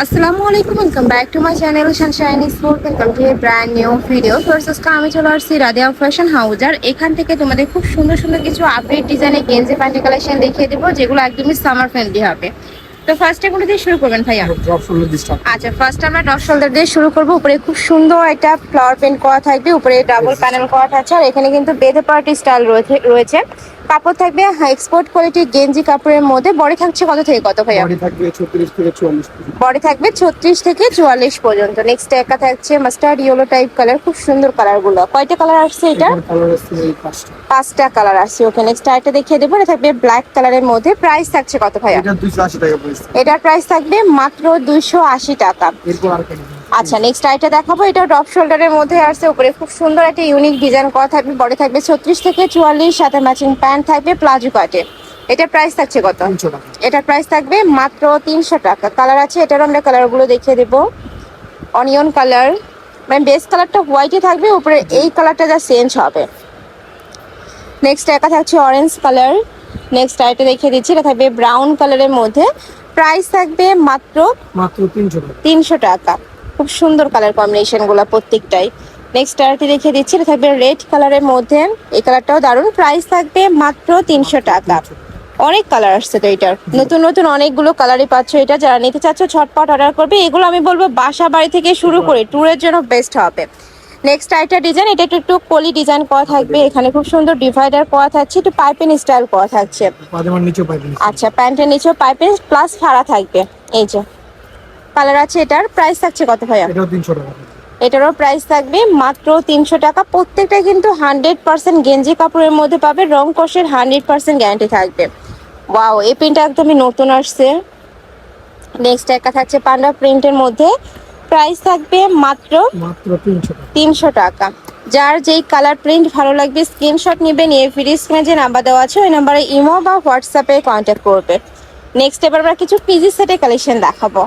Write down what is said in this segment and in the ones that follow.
আসসালামু আলাইকুম, welcome back to my channel Sunshine sport. Welcome to A brand new video. First আমি চলে আসছি রাদিয়া ফ্যাশন হাউস, আর এখান থেকে তোমাদের খুব সুন্দর সুন্দর কিছু আপডেট ডিজাইনের গেঞ্জি প্যান্টি কালেকশন দেখিয়ে দেবো, যেগুলো একদমই সামার ফ্রেন্ডলি হবে। তো ফার্স্টে কোনটা দিয়ে শুরু করবেন ভাইয়া? আচ্ছা, ফার্স্ট আমরা ড্রপ শোল্ডার দিয়ে শুরু করবো। উপরে খুব সুন্দর একটা ফ্লাওয়ার প্রিন্ট করা থাকবে, উপরে ডাবল প্যানেল করা থাকছে, আর এখানে কিন্তু বেঁধে পার্টি স্টাইল রয়েছে। কাপড় থাকবে এক্সপোর্ট কোয়ালিটি গেঞ্জি কাপড়ের মধ্যে। বডি থাকছে কত থেকে কত ভাইয়া? বডি থাকবে 36 থেকে 44। বডি থাকবে 36 থেকে 44 পর্যন্ত। নেক্সট একটা থাকছে মাস্টার্ড ইয়েলো টাইপ কালার, খুব সুন্দর কালার গুলো। কয়টা কালার আসছে এটা? কালার আছে এই পাঁচটা। পাঁচটা কালার আসছে। ওকে, নেক্সট আরেকটা দেখিয়ে দেবো। এটা থাকবে ব্ল্যাক কালারের মধ্যে। প্রাইস থাকছে কত ভাইয়া? এটা 280 টাকা প্রাইস। এটার প্রাইস থাকবে মাত্র 280 টাকা। এরপর আর কেন? আচ্ছা, নেক্সট আইটা দেখাবো। এটা ড্রপ শোল্ডারের মধ্যে আসছে, উপরে খুব সুন্দর একটা ইউনিক ডিজাইন করা থাকবে। বডি থাকবে 36 থেকে 44, সাথে ম্যাচিং প্যান্ট থাকবে প্লাজো কাটে। এটার প্রাইস থাকছে কত? 300 টাকা। এটার প্রাইস থাকবে মাত্র 300 টাকা। কালার আছে, এটারও আমরা কালারগুলো দেখিয়ে দেবো। অনিয়ন কালার, মানে বেস কালারটা হোয়াইটই থাকবে, উপরে এই কালারটা যা চেঞ্জ হবে। নেক্সট একা থাকছে অরেঞ্জ কালার। নেক্সট আইটা দেখিয়ে দিচ্ছি, এটা থাকবে ব্রাউন কালারের মধ্যে। প্রাইস থাকবে মাত্র 300 টাকা। 300 টাকা। খুব সুন্দর কালার কম্বিনেশন গুলো প্রত্যেকটাই। নেক্সট আরটি দেখিয়ে দিচ্ছি, এটা থাকবে রেড কালারের মধ্যে। এই কালারটাও দারুণ। প্রাইস থাকবে মাত্র 300 টাকা। অনেক কালার আসছে তো এটার, নতুন নতুন অনেকগুলো কালারই পাচ্ছ। এটা যারা নিতে চাচ্ছ ঝটপট অর্ডার করবে। এগুলো আমি বলবো বাসা বাড়ি থেকে শুরু করে ট্যুরের জন্য বেস্ট হবে। নেক্সট আইটা ডিজাইন, এটা একটু কলি ডিজাইন করা থাকবে। এখানে খুব সুন্দর ডিভাইডার করা থাকছে, একটু পাইপিং স্টাইল করা থাকছে। পাজামার নিচে পাইবেন। আচ্ছা, প্যান্টের নিচেও পাইপিং প্লাস ফাড়া থাকবে। এই যে কালার আছে। এটার প্রাইস থাকছে কত ভাইয়া? এটাও 300 টাকা। এটারও প্রাইস থাকবে মাত্র 300 টাকা। প্রত্যেকটা কিন্তু 100% গেঞ্জি কাপড়ের মধ্যে পাবে, রং কষের 100% গ্যারান্টি থাকবে। ওয়াও, এই প্রিন্টটা একদমই নতুন আসছে। নেক্সট একটা থাকছে পান্ডা প্রিন্টের মধ্যে। প্রাইস থাকবে মাত্র 300 টাকা। 300 টাকা। যার যেই কালার প্রিন্ট ভালো লাগবে স্ক্রিনশট নেবে, নিয়ে ফ্রি স্ক্রিনে যে নাম্বার দেওয়া আছে ওই নাম্বারে ইমো বা হোয়াটসঅ্যাপে কন্ট্যাক্ট করবে। নেক্সট এবার আমরা কিছু পিজি সেটের কালেকশন দেখাবো।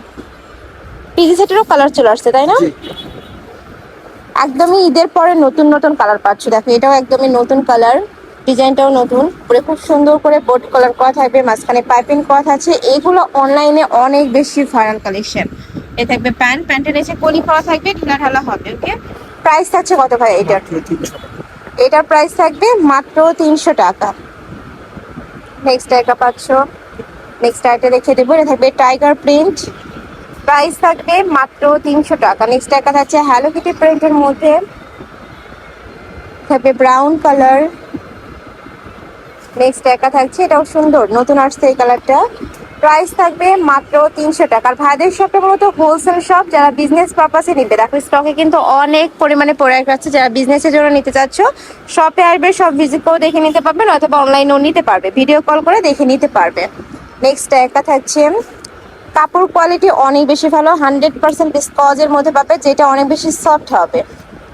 পিজি সেটেরও কালার চলে আসছে, তাই না? একদমই ঈদের পরে নতুন নতুন কালার পাচ্ছ। দেখো, এটাও একদমই নতুন কালার, ডিজাইনটাও নতুন। পুরো খুব সুন্দর করে বোর্ড কালার করা থাকবে, মাঝখানে পাইপিং করা থাকছে। এগুলো অনলাইনে অনেক বেশি ভাইরাল কালেকশন। এ থাকবে প্যান্ট, প্যান্টের নিচে কলি করা থাকবে, ঢিলা ঢালা হবে। ওকে, প্রাইস থাকছে কত ভাই এটার? এটার প্রাইস থাকবে মাত্র 300 টাকা। নেক্সট একটা পাচ্ছ। নেক্সট একটা দেখে দেবো। এটা থাকবে টাইগার প্রিন্ট। প্রাইস থাকবে মাত্র 300 টাকা। নেক্সট একটা থাকছে হ্যালো কিটি প্রিন্টের মধ্যে, থাকবে ব্রাউন কালার। নেক্সট একা থাকছে, এটাও সুন্দর, নতুন আসছে এই কালারটা। প্রাইস থাকবে মাত্র 300 টাকা। আর ভাইদের শপটা মূলত হোলসেল শপ, যারা বিজনেস পারপাসে নিবে। দেখো স্টকে কিন্তু অনেক পরিমাণে প্রোডাক্ট আছে। যারা বিজনেসের জন্য নিতে চাচ্ছ শপে আসবে, সব ভিজিট করে দেখে নিতে পারবেন, অথবা অনলাইনেও নিতে পারবে, ভিডিও কল করে দেখে নিতে পারবে। নেক্সট একা থাকছে, কাপড় কোয়ালিটি অনেক বেশি ভালো, 100% স্কচের মধ্যে পাবে, যেটা অনেক বেশি সফট হবে।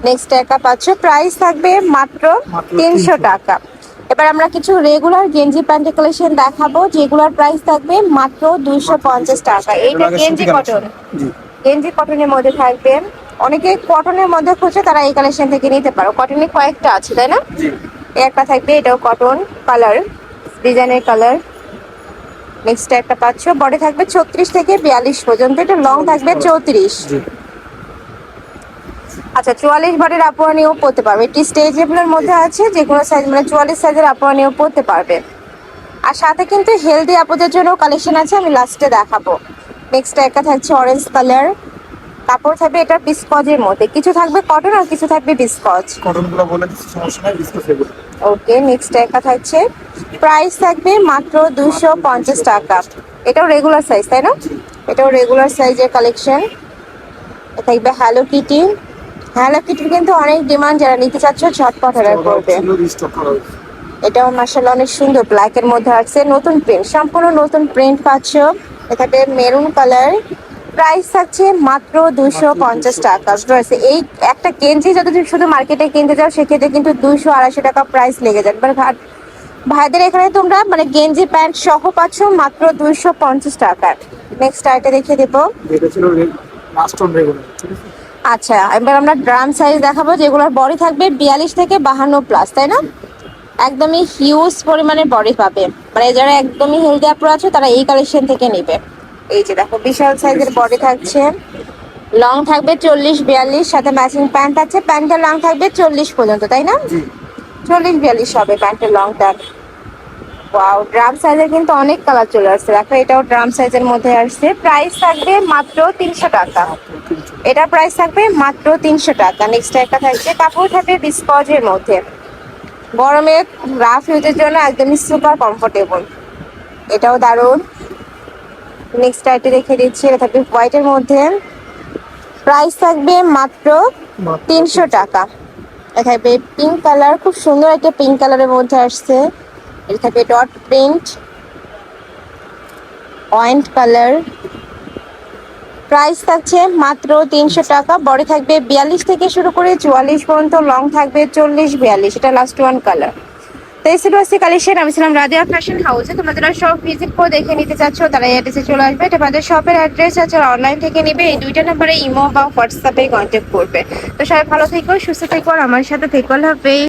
নেক্সট একা পাচ্ছ। প্রাইস থাকবে মাত্র 300 টাকা। এবার আমরা কিছু রেগুলার গেঞ্জি প্যান্টের কালেকশন দেখাবো, যেগুলোর প্রাইস থাকবে মাত্র 250 টাকা। এইটা গেঞ্জি কটন, গেঞ্জি কটনের মধ্যে থাকবে। অনেকে কটনের মধ্যে খুঁজছে, তারা এই কালেকশন থেকে নিতে পারো। কটনের কয়েকটা আছে, তাই না? একটা থাকবে, এটাও কটন কালার, ডিজাইনের কালার। নেক্সট একটা পাচ্ছ, বডি থাকবে 36 থেকে 42 পর্যন্ত। এটা লং থাকবে 34। আচ্ছা, 44 বডির আপুরা নিয়েও পরতে পারবে। এটি স্ট্রেচেবলের মধ্যে আছে, যে কোনো সাইজ, মানে 44 সাইজের আপুরা নিয়েও পরতে পারবে। আর সাথে কিন্তু হেলদি আপুদের জন্য কালেকশন আছে, আমি লাস্টে দেখাবো। নেক্সট একটা থাকছে অরেঞ্জ কালার। কাপড় থাকবে এটা বিস্কজের মধ্যে, কিছু থাকবে কটন আর কিছু থাকবে বিস্কজ। কটনগুলো বলে দিচ্ছি, সমস্যা নাই, ডিসকাস এগুলো। ওকে, নেক্সট একটা থাকছে। প্রাইস থাকবে মাত্র 250 টাকা। এটাও রেগুলার সাইজ, তাই না? এটাও রেগুলার সাইজের কালেকশন। থাকবে হ্যালো কিটি। হ্যালো কিটির কিন্তু অনেক ডিমান্ড, যারা নিতে চাচ্ছ ঝটপট অর্ডার করবে। এটাও মাশাআল্লাহ অনেক সুন্দর, ব্ল্যাক এর মধ্যে আছে, নতুন প্রিন্ট, সম্পূর্ণ নতুন প্রিন্ট পাচ্ছ। এটাতে মেরুন কালার। প্রাইস থাকছে মাত্র 250 টাকা। এই একটা গেঞ্জি যদি তুমি শুধু মার্কেটে কিনতে যাও, সেক্ষেত্রে কিন্তু 200-250 টাকা প্রাইস লেগে যাবে। ভাইদের এখানে তোমরা মানে গেঞ্জি প্যান্ট সহ পাচ্ছ মাত্র 250 টাকা। নেক্সট আইটা দেখিয়ে দেবো। আচ্ছা, এবার আমরা ড্রাম সাইজ দেখাবো, যেগুলোর বডি থাকবে 42 থেকে 52 প্লাস, তাই না? একদমই হিউজ পরিমাণের বডি পাবে, মানে যারা একদমই হেলদি আপুরা আছে তারা এই কালেকশন থেকে নেবে। এই যে দেখো বিশাল সাইজের বডি থাকছে, লং থাকবে 40-42, সাথে ম্যাচিং প্যান্ট আছে, প্যান্টের লং থাকবে 40 পর্যন্ত, তাই না? জি 40-42 হবে প্যান্টের লংটা। ওয়াও, ড্রাম সাইজের কিন্তু অনেক কালার চলে আসছে, দেখো এটাও ড্রাম সাইজের মধ্যে আসছে। প্রাইস থাকবে মাত্র 300 টাকা। মাত্র 300 টাকা। এটা প্রাইস থাকবে মাত্র 300 টাকা। নেক্সট একটা থাকছে, কাপড় থাকবে বিস্কজের মধ্যে, গরমে রাফ ইউজের জন্য একদমই সুপার কমফোর্টেবল, এটাও দারুণ। নেক্সট আইটে রেখে দিচ্ছি, এটা থাকবে হোয়াইটের মধ্যে, প্রাইস থাকবে মাত্র মাত্র 300 টাকা। এটা থাকবে পিঙ্ক কালার, খুব সুন্দর একটা পিঙ্ক কালারের মধ্যে আসছে। এটা থাকবে ডট প্রিন্ট, অয়েন্ট কালার, প্রাইস থাকছে মাত্র 300 টাকা। বডি থাকবে 42 থেকে শুরু করে 44 পর্যন্ত, লং থাকবে 40-42, এটা লাস্ট ওয়ান কালার। তো এই ছিল আজকে কালেকশন। আমি ছিলাম রাদিয়া ফ্যাশন হাউসে। তোমরা যারা সব ভিজিট করে দেখে নিতে চাচ্ছ তারা এই অ্যাড্রেসে চলে আসবে। এটা আমাদের শপের অ্যাড্রেস আছে, অনলাইন থেকে নেবে এই দুইটা নাম্বারে ইমো বা হোয়াটসঅ্যাপে কন্ট্যাক্ট করবে। তো সবাই ভালো থেকো, সুস্থ থেকো, আর আমার সাথে থেকো। আল্লাহ হাফেজ।